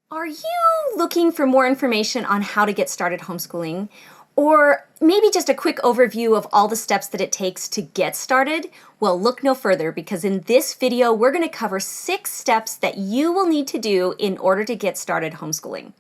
Are you looking for more information on how to get started homeschooling? Or maybe just a quick overview of all the steps that it takes to get started? Well, look no further because in this video, we're going to cover 6 steps that you will need to do in order to get started homeschooling.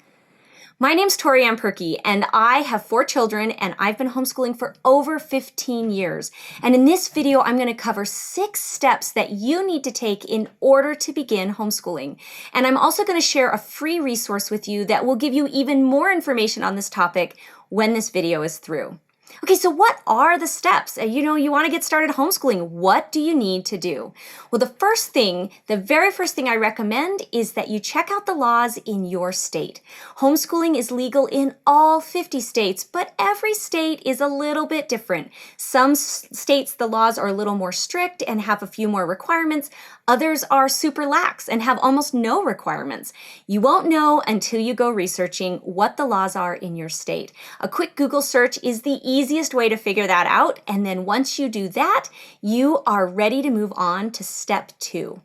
My name's Tori Ann Perky, and I have 4 children, and I've been homeschooling for over 15 years. And in this video, I'm going to cover 6 steps that you need to take in order to begin homeschooling. And I'm also going to share a free resource with you that will give you even more information on this topic when this video is through. Okay, so what are the steps? You want to get started homeschooling. What do you need to do? Well, the very first thing I recommend is that you check out the laws in your state. Homeschooling is legal in all 50 states, but every state is a little bit different. Some states, the laws are a little more strict and have a few more requirements. Others are super lax and have almost no requirements. You won't know until you go researching what the laws are in your state. A quick Google search is the easiest way to figure that out. And then once you do that, you are ready to move on to step 2.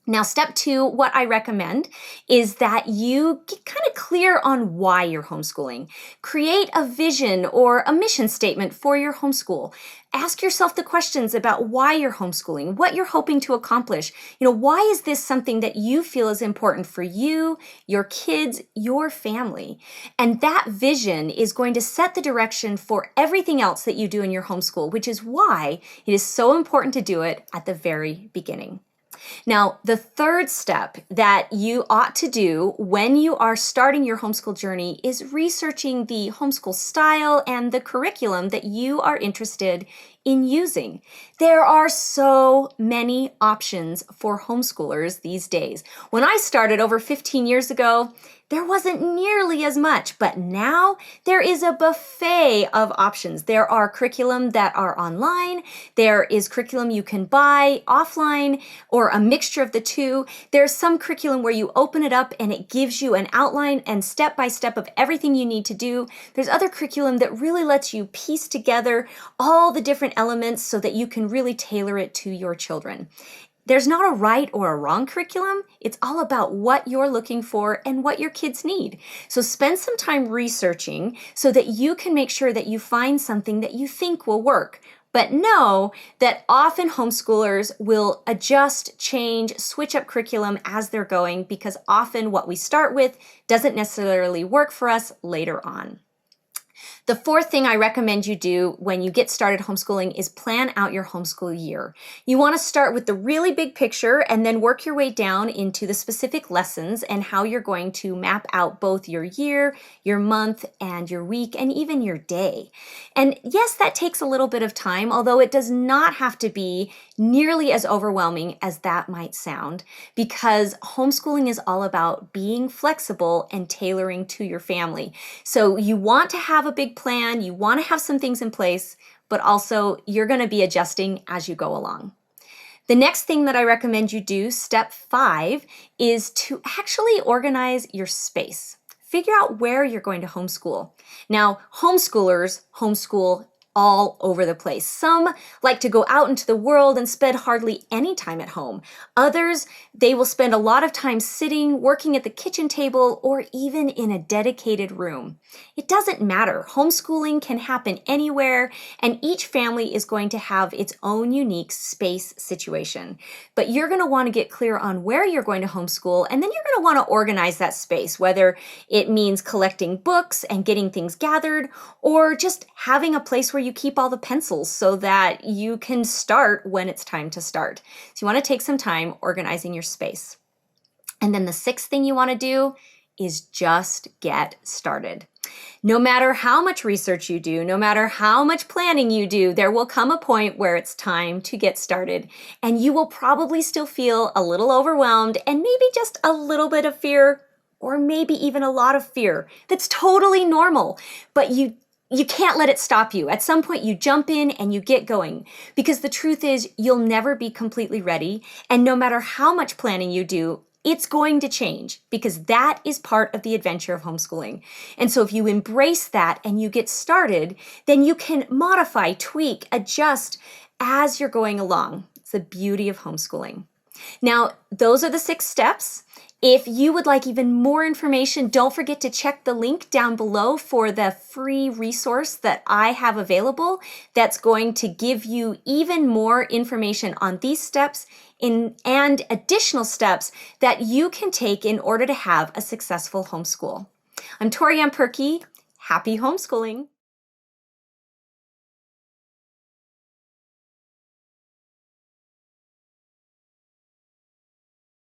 Now, step 2, what I recommend is that you get kind of clear on why you're homeschooling. Create a vision or a mission statement for your homeschool. Ask yourself the questions about why you're homeschooling, what you're hoping to accomplish. Why is this something that you feel is important for you, your kids, your family? And that vision is going to set the direction for everything else that you do in your homeschool, which is why it is so important to do it at the very beginning. Now, the third step that you ought to do when you are starting your homeschool journey is researching the homeschool style and the curriculum that you are interested in using. There are so many options for homeschoolers these days. When I started over 15 years ago, there wasn't nearly as much, but now there is a buffet of options. There are curriculum that are online. There is curriculum you can buy offline or a mixture of the two. There's some curriculum where you open it up and it gives you an outline and step by step of everything you need to do. There's other curriculum that really lets you piece together all the different elements so that you can really tailor it to your children. There's not a right or a wrong curriculum. It's all about what you're looking for and what your kids need. So spend some time researching so that you can make sure that you find something that you think will work. But know that often homeschoolers will adjust, change, switch up curriculum as they're going because often what we start with doesn't necessarily work for us later on. The fourth thing I recommend you do when you get started homeschooling is plan out your homeschool year. You want to start with the really big picture and then work your way down into the specific lessons and how you're going to map out both your year, your month, and your week, and even your day. And yes, that takes a little bit of time, although it does not have to be nearly as overwhelming as that might sound, because homeschooling is all about being flexible and tailoring to your family. So you want to have a big plan, you want to have some things in place, but also you're going to be adjusting as you go along. The next thing that I recommend you do, step 5, is to actually organize your space. Figure out where you're going to homeschool. Now, homeschoolers homeschool all over the place. Some like to go out into the world and spend hardly any time at home. Others, they will spend a lot of time sitting, working at the kitchen table, or even in a dedicated room. It doesn't matter. Homeschooling can happen anywhere, and each family is going to have its own unique space situation. But you're going to want to get clear on where you're going to homeschool, and then you're going to want to organize that space, whether it means collecting books and getting things gathered, or just having a place where you keep all the pencils so that you can start when it's time to start. So you want to take some time organizing your space. And then the 6th thing you want to do is just get started. No matter how much research you do, no matter how much planning you do, there will come a point where it's time to get started. And you will probably still feel a little overwhelmed and maybe just a little bit of fear, or maybe even a lot of fear. That's totally normal, but you can't let it stop you. At some point, you jump in and you get going, because the truth is you'll never be completely ready. And no matter how much planning you do, it's going to change, because that is part of the adventure of homeschooling. And so if you embrace that and you get started, then you can modify, tweak, adjust as you're going along. It's the beauty of homeschooling. Now, those are the 6 steps. If you would like even more information, don't forget to check the link down below for the free resource that I have available that's going to give you even more information on these steps and additional steps that you can take in order to have a successful homeschool. I'm Torianne Perkey. Happy homeschooling!